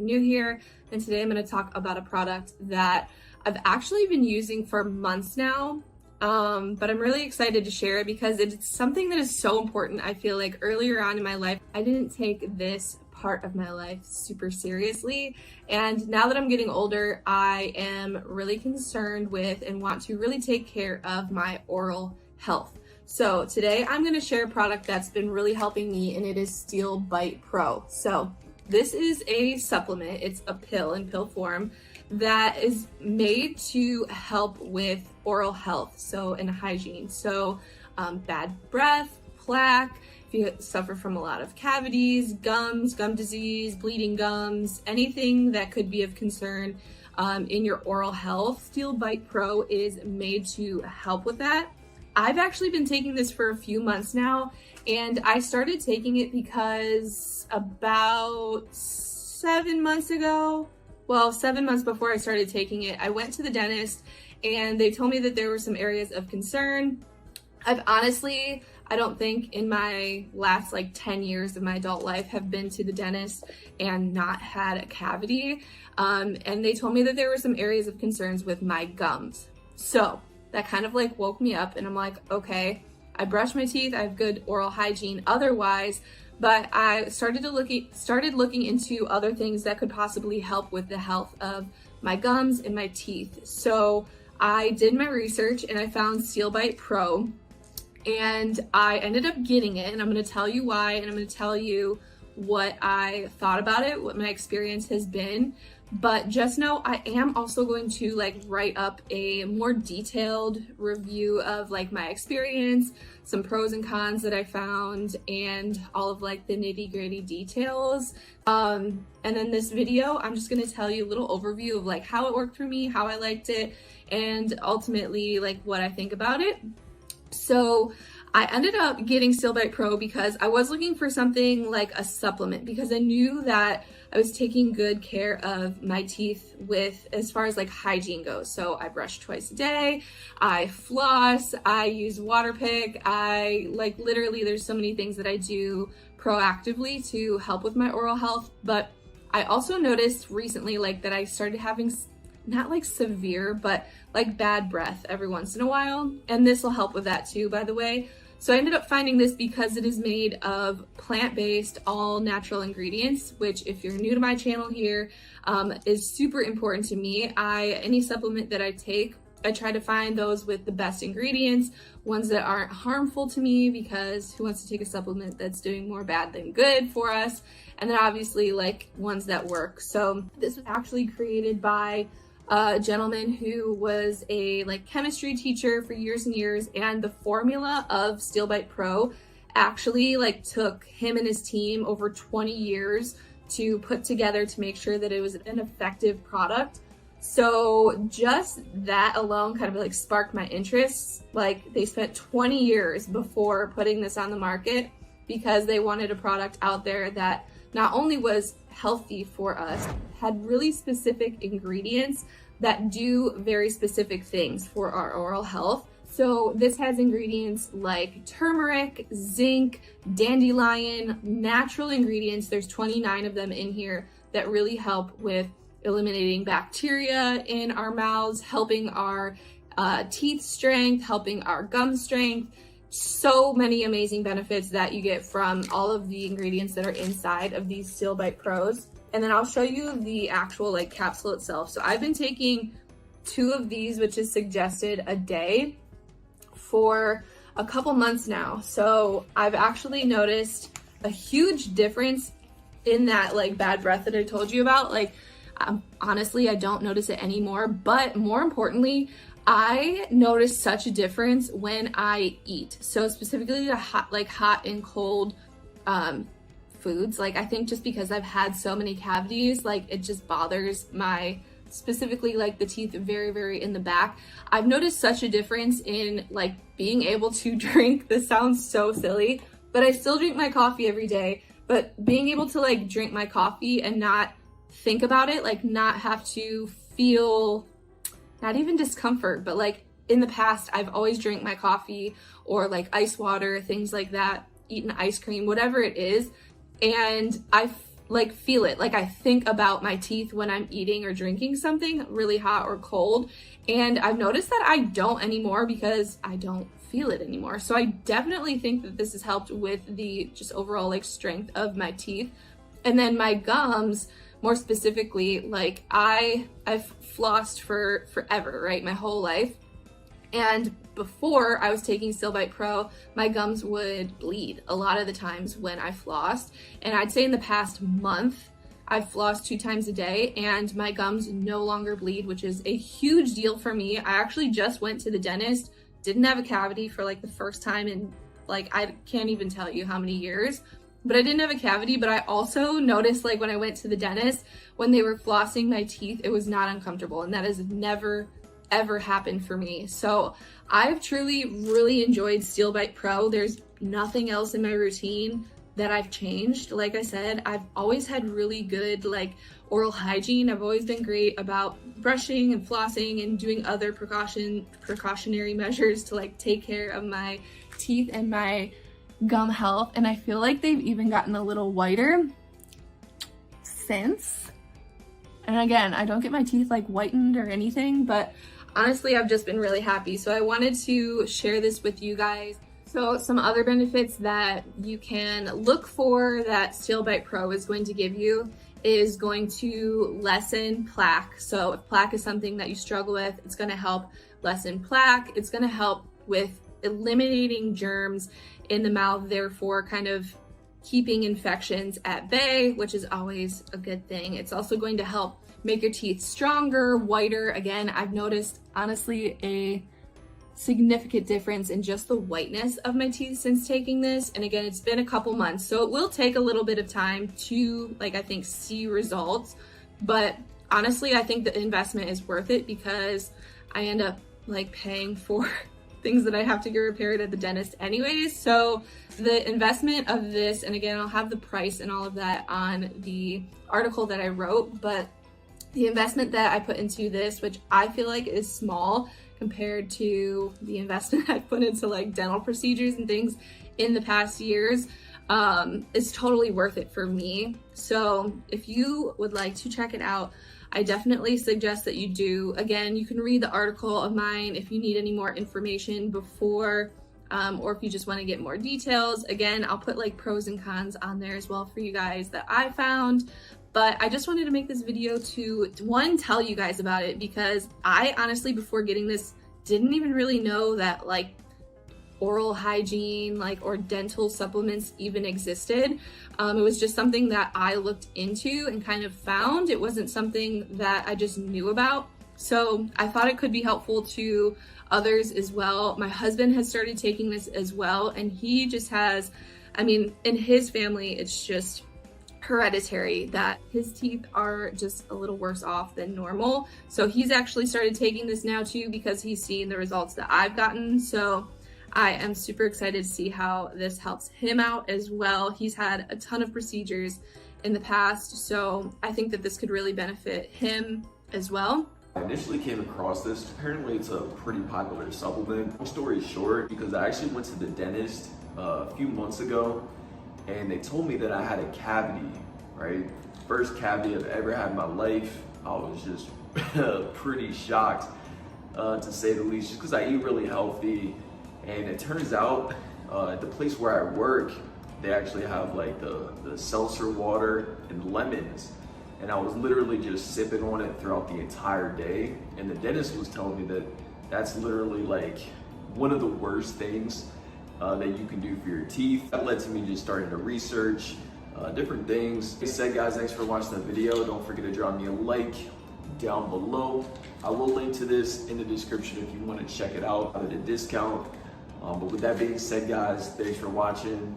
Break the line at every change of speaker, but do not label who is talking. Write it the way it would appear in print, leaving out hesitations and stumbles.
new here, and today I'm going to talk about a product that I've actually been using for months now, but I'm really excited to share it because it's something that is so important. I feel like earlier on in my life, I didn't take this part of my life super seriously, and now that I'm getting older, I am really concerned with and want to really take care of my oral health. So today I'm going to share a product that's been really helping me, and it is Steel Bite Pro. So this is a supplement. It's a pill in pill form that is made to help with oral health, and hygiene. So bad breath, plaque, if you suffer from a lot of cavities, gums, gum disease, bleeding gums, anything that could be of concern in your oral health, Steel Bite Pro is made to help with that. I've actually been taking this for a few months now, and I started taking it because about 7 months ago, 7 months before I started taking it, I went to the dentist and they told me that there were some areas of concern. I don't think in my last 10 years of my adult life have been to the dentist and not had a cavity. And they told me that there were some areas of concerns with my gums. So that kind of woke me up, and I'm like, okay, I brush my teeth, I have good oral hygiene otherwise, but I started looking into other things that could possibly help with the health of my gums and my teeth. So I did my research and I found Steel Bite Pro, and I ended up getting it, and I'm going to tell you why, and I'm going to tell you what I thought about it, what my experience has been. But just know I am also going to write up a more detailed review of my experience, some pros and cons that I found, and all of the nitty-gritty details. And then this video, I'm just going to tell you a little overview of how it worked for me, how I liked it, and ultimately what I think about it. So I ended up getting Steel Bite Pro because I was looking for something like a supplement, because I knew that I was taking good care of my teeth with as far as hygiene goes. So I brush twice a day, I floss, I use water pick, I literally there's so many things that I do proactively to help with my oral health. But I also noticed recently that I started having not severe, but bad breath every once in a while. And this will help with that too, by the way. So I ended up finding this because it is made of plant-based, all natural ingredients, which if you're new to my channel here, is super important to me. Any supplement that I take, I try to find those with the best ingredients, ones that aren't harmful to me, because who wants to take a supplement that's doing more bad than good for us? And then obviously ones that work. So this was actually created by a gentleman who was a chemistry teacher for years and years, and the formula of Steel Bite Pro actually took him and his team over 20 years to put together to make sure that it was an effective product. So just that alone kind of sparked my interest. They spent 20 years before putting this on the market because they wanted a product out there that not only was healthy for us, had really specific ingredients that do very specific things for our oral health. So this has ingredients like turmeric, zinc, dandelion, natural ingredients. There's 29 of them in here that really help with eliminating bacteria in our mouths, helping our teeth strength, helping our gum strength. So many amazing benefits that you get from all of the ingredients that are inside of these Steel Bite Pros. And then I'll show you the actual capsule itself. So I've been taking 2 of these, which is suggested a day, for a couple months now. So I've actually noticed a huge difference in that bad breath that I told you about. Honestly, I don't notice it anymore, but more importantly, I notice such a difference when I eat. So specifically the hot and cold foods. I think just because I've had so many cavities, it just bothers my, specifically the teeth very, very in the back. I've noticed such a difference in being able to drink. This sounds so silly, but I still drink my coffee every day, but being able to drink my coffee and not think about it, not have to feel not even discomfort, but in the past, I've always drank my coffee or ice water, things like that, eaten ice cream, whatever it is. And like feel it. Like I think about my teeth when I'm eating or drinking something really hot or cold. And I've noticed that I don't anymore because I don't feel it anymore. So I definitely think that this has helped with the just overall like strength of my teeth. And then my gums, more specifically, like I've flossed for forever, right? My whole life. And before I was taking Still Bite Pro, my gums would bleed a lot of the times when I flossed. And I'd say in the past month, I've flossed 2 times a day and my gums no longer bleed, which is a huge deal for me. I actually just went to the dentist, didn't have a cavity for like the first time in like, I can't even tell you how many years, but I didn't have a cavity. But I also noticed like when I went to the dentist, when they were flossing my teeth, it was not uncomfortable. And that has never ever happened for me. So I've truly really enjoyed Still Bite Pro. There's nothing else in my routine that I've changed. Like I said, I've always had really good like oral hygiene. I've always been great about brushing and flossing and doing other precautionary measures to like take care of my teeth and my gum health. And I feel like they've even gotten a little whiter since. And again, I don't get my teeth like whitened or anything, but honestly, I've just been really happy. So I wanted to share this with you guys. So some other benefits that you can look for that Still Bite Pro is going to give you is going to lessen plaque. So if plaque is something that you struggle with, it's going to help lessen plaque. It's going to help with eliminating germs in the mouth, therefore kind of keeping infections at bay, which is always a good thing. It's also going to help make your teeth stronger, whiter. Again, I've noticed honestly a significant difference in just the whiteness of my teeth since taking this. And again, it's been a couple months, so it will take a little bit of time to like, I think, see results. But honestly, I think the investment is worth it because I end up like paying for things that I have to get repaired at the dentist anyways. So the investment of this, and again, I'll have the price and all of that on the article that I wrote, but the investment that I put into this, which I feel like is small compared to the investment I put into like dental procedures and things in the past years, is totally worth it for me. So if you would like to check it out, I definitely suggest that you do. Again, you can read the article of mine if you need any more information before, or if you just want to get more details. Again, I'll put like pros and cons on there as well for you guys that I found. But I just wanted to make this video to, one, tell you guys about it, because I honestly, before getting this, didn't even really know that like oral hygiene, like, or dental supplements even existed. It was just something that I looked into and kind of found. It wasn't something that I just knew about. So I thought it could be helpful to others as well. My husband has started taking this as well, and he just has, I mean, in his family, it's just hereditary that his teeth are just a little worse off than normal. So he's actually started taking this now too because he's seen the results that I've gotten. So I am super excited to see how this helps him out as well. He's had a ton of procedures in the past, so I think that this could really benefit him as well.
I initially came across this. Apparently it's a pretty popular supplement. Long story short, because I actually went to the dentist a few months ago and they told me that I had a cavity, right? First cavity I've ever had in my life. I was just pretty shocked, to say the least, just because I eat really healthy. And it turns out at the place where I work, they actually have like the seltzer water and lemons. And I was literally just sipping on it throughout the entire day. And the dentist was telling me that that's literally like one of the worst things that you can do for your teeth. That led to me just starting to research different things. Like I said, guys, thanks for watching the video. Don't forget to drop me a like down below. I will link to this in the description if you want to check it out at a discount. But with that being said, guys, thanks for watching.